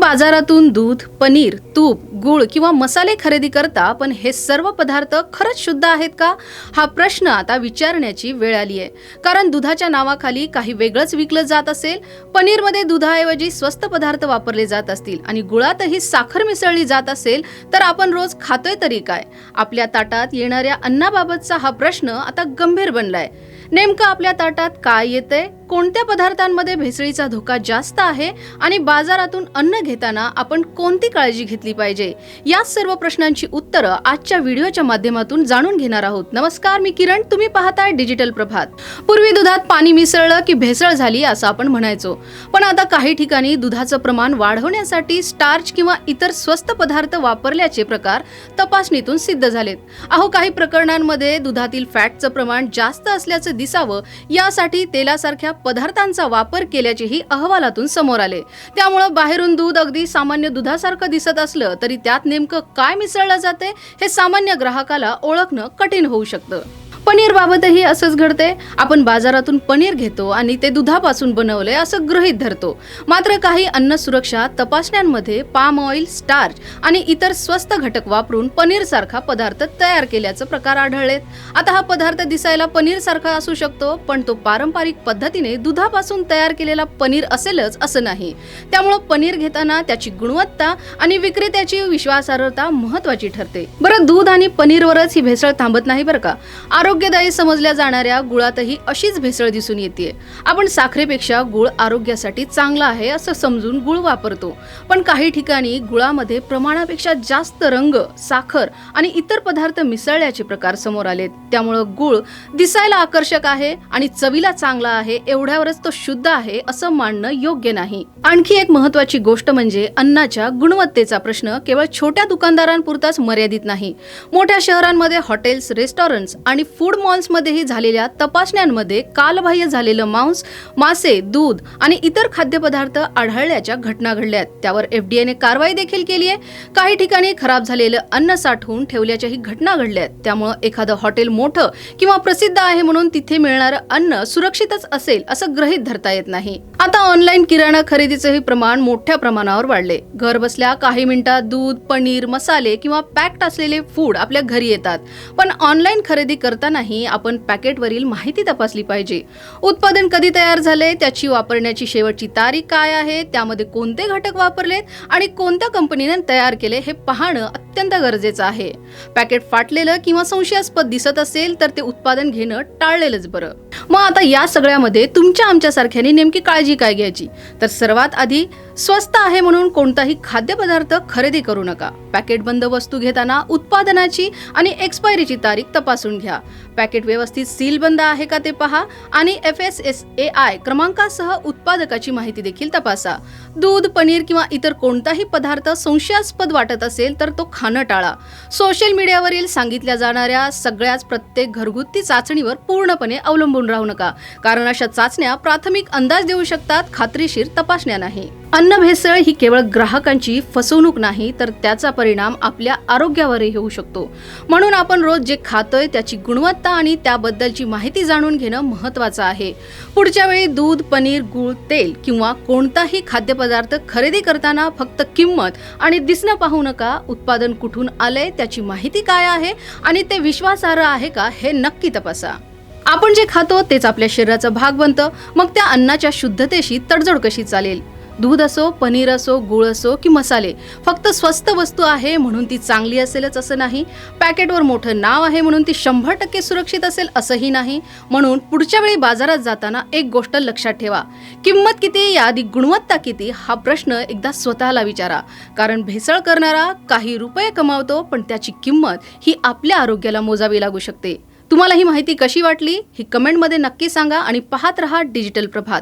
बाजारातून दूध, पनीर, तूप, गूळ किंवा मसाले खरेदी करता, पण हे सर्व पदार्थ खरंच शुद्ध आहेत का? हा प्रश्न आता विचारण्याची वेळ आली आहे. कारण दुधाच्या नावाखाली काही वेगळंच विकलं जात असेल, पनीरमध्ये दुधाऐवजी स्वस्त पदार्थ वापरले जात असतील आणि गुळातही साखर मिसळली जात असेल, तर आपण रोज खातोय तरी काय? आपल्या ताटात येणाऱ्या अन्नाबाबतचा हा प्रश्न आता गंभीर बनलाय. नेमकं आपल्या ताटात काय येतंय, कोणत्या पदार्थांमध्ये भेसळीचा धोका जास्त आहे आणि बाजारातून अन्न घेताना आपण कोणती काळजी घेतली पाहिजे, या सर्व प्रश्नांची उत्तरं आजच्या व्हिडिओच्या माध्यमातून जाणून घेणार आहोत. नमस्कार, मी किरण, तुम्ही पाहताय डिजिटल प्रभात. पूर्वी दुधात पाणी मिसळलं की भेसळ झाली असं आपण म्हणायचो, पण आता काही ठिकाणी दुधाचं प्रमाण वाढवण्यासाठी स्टार्च किंवा इतर स्वस्त पदार्थ वापरल्याचे प्रकार तपासणीतून सिद्ध झालेत. काही प्रकरणांमध्ये दुधातील फॅटचं प्रमाण जास्त असल्याचं दिसावं यासाठी तेलासारख्या पदार्थांचा वापर केल्याचेही अहवालातून समोर आले. त्यामुळे बाहेरून दूध अगदी सामान्य दुधासारखं दिसत असलं तरी त्यात नेमकं काय मिसळलं जाते हे सामान्य ग्राहकाला ओळखणं कठीण होऊ शकतं. पनीर बाबतही असंच घडते. आपण बाजारातून पनीर घेतो आणि ते दुधापासून बनवलंय असं गृहीत धरतो. मात्र काही अन्न सुरक्षा तपासण्यांमध्ये पाम ऑइल, स्टार्च आणि इतर स्वस्त घटक वापरून पनीर सारखा पदार्थ तयार केल्याचे प्रकार आढळलेत. आता हा पदार्थ दिसायला पनीर सारखा असू शकतो, पण तो पारंपरिक पद्धतीने दुधापासून तयार केलेला पनीर असेलच असं नाही. त्यामुळे पनीर घेताना त्याची गुणवत्ता आणि विक्रेत्याची विश्वासार्हता महत्वाची ठरते. बरं, दूध आणि पनीरवरच ही भेसळ थांबत नाही बरं का. आरोग्यदायी समजल्या जाणाऱ्या गुळातही अशीच भेसळ दिसून येते. आपण साखरेपेक्षा गुळ आरोग्यासाठी चांगला आहे असं समजून गुळ वापरतो, पण काही ठिकाणी गुळामध्ये प्रमाणापेक्षा जास्त रंग, साखर आणि इतर पदार्थ मिसळल्याचे प्रकार समोर आलेत. त्यामुळे गुळ दिसायला आकर्षक आहे आणि चवीला चांगला आहे एवढ्यावरच तो शुद्ध आहे असं मानणं योग्य नाही. आणखी एक महत्वाची गोष्ट म्हणजे अन्नाच्या गुणवत्तेचा प्रश्न केवळ छोट्या दुकानदारांपुरताच मर्यादित नाही. मोठ्या शहरांमध्ये हॉटेल्स, रेस्टॉरंट्स आणि फूड मॉल्समध्येही झालेल्या तपासण्यांमध्ये कालबाह्य झालेलं मांस, मासे, दूध आणि इतर खाद्यपदार्थ आढळल्याच्या घटना घडल्यात. त्यावर FDA ने कारवाई देखील केली आहे. काही ठिकाणी खराब झालेलं अन्न साठवून ठेवल्याच्याही घटना घडल्यात. त्यामुळे एखादं हॉटेल मोठं किंवा प्रसिद्ध आहे म्हणून तिथे मिळणारं अन्न सुरक्षितच असेल असं गृहीत धरता येत नाही. आता ऑनलाईन किराणा खरेदीचंही प्रमाण मोठ्या प्रमाणावर वाढले. घर बसल्या काही मिनिटात दूध, पनीर, मसाले किंवा पॅक्ड असलेले फूड आपल्या घरी येतात. पण ऑनलाईन खरेदी करतानाही आपण पॅकेटवरील माहिती तपासली पाहिजे. उत्पादन कधी तयार झाले, त्याची वापरण्याची शेवटची तारीख काय आहे, त्यामध्ये कोणते घटक वापरलेत आणि कोणत्या कंपनीने तयार केले हे पाहणं अत्यंत गरजेचं आहे. पॅकेट फाटलेलं किंवा संशयास्पद दिसत असेल तर ते उत्पादन घेणं टाळलेलंच बरं. मग आता या सगळ्यामध्ये तुमच्या आमच्यासारख्यांनी नेमकी काळजी काय घ्यायची? तर सर्वात आधी स्वस्त आहे म्हणून कोणताही खाद्यपदार्थ खरेदी करू नका. पॅकेट बंद वस्तू घेताना उत्पादनाची आणि एक्सपायरीची तारीख तपासून घ्या. पॅकेट व्यवस्थित सील बंद आहे का ते पहा आणि FSSAI क्रमांकासह उत्पादकाची माहिती देखील तपासा. दूध, पनीर किंवा इतर कोणताही पदार्थ संशयास्पद वाटत असेल तर तो खाणं टाळा. सोशल मीडियावरील सांगितल्या जाणाऱ्या सगळ्याच प्रत्येक घरगुती चाचणीवर पूर्णपणे अवलंबून राहू नका, कारण अशा चाचण्या प्राथमिक अंदाज देऊ शकतात, खात्रीशीर तपासण्या नाही. अन्न भेसळ ही केवळ ग्राहकांची फसवणूक नाही, तर त्याचा परिणाम आपल्या आरोग्यावरही होऊ शकतो. म्हणून आपण रोज जे खातोय त्याची गुणवत्ता आणि त्याबद्दलची माहिती जाणून घेणं महत्त्वाचं आहे. पुढच्या वेळी दूध, पनीर, गूळ, तेल किंवा कोणताही खाद्यपदार्थ खरेदी करताना फक्त किंमत आणि दिसणं पाहू नका. उत्पादन कुठून आलंय, त्याची माहिती काय आहे आणि ते विश्वासार्ह आहे का हे नक्की तपासा. आपण जे खातो तेच आपल्या शरीराचा भाग बनतं. मग त्या अन्नाच्या शुद्धतेशी तडजोड कशी चालेल? दूध असो, पनीर असो, गूळ असो की मसाले, फक्त स्वस्त वस्तू आहे म्हणून ती चांगली असेलच असं नाही. पॅकेटवर मोठं नाव आहे म्हणून ती 100% सुरक्षित असेल असंही नाही. म्हणून पुढच्या वेळी बाजारात जाताना एक गोष्ट लक्षात ठेवा, किंमत किती याआधी गुणवत्ता किती हा प्रश्न एकदा स्वतःला विचारा. कारण भेसळ करणारा काही रुपये कमावतो, पण त्याची किंमत ही आपल्या आरोग्याला मोजावी लागू शकते. तुम्हाला ही माहिती कशी वाटली ही कमेंटमध्ये नक्की सांगा आणि पाहत रहा डिजिटल प्रभात.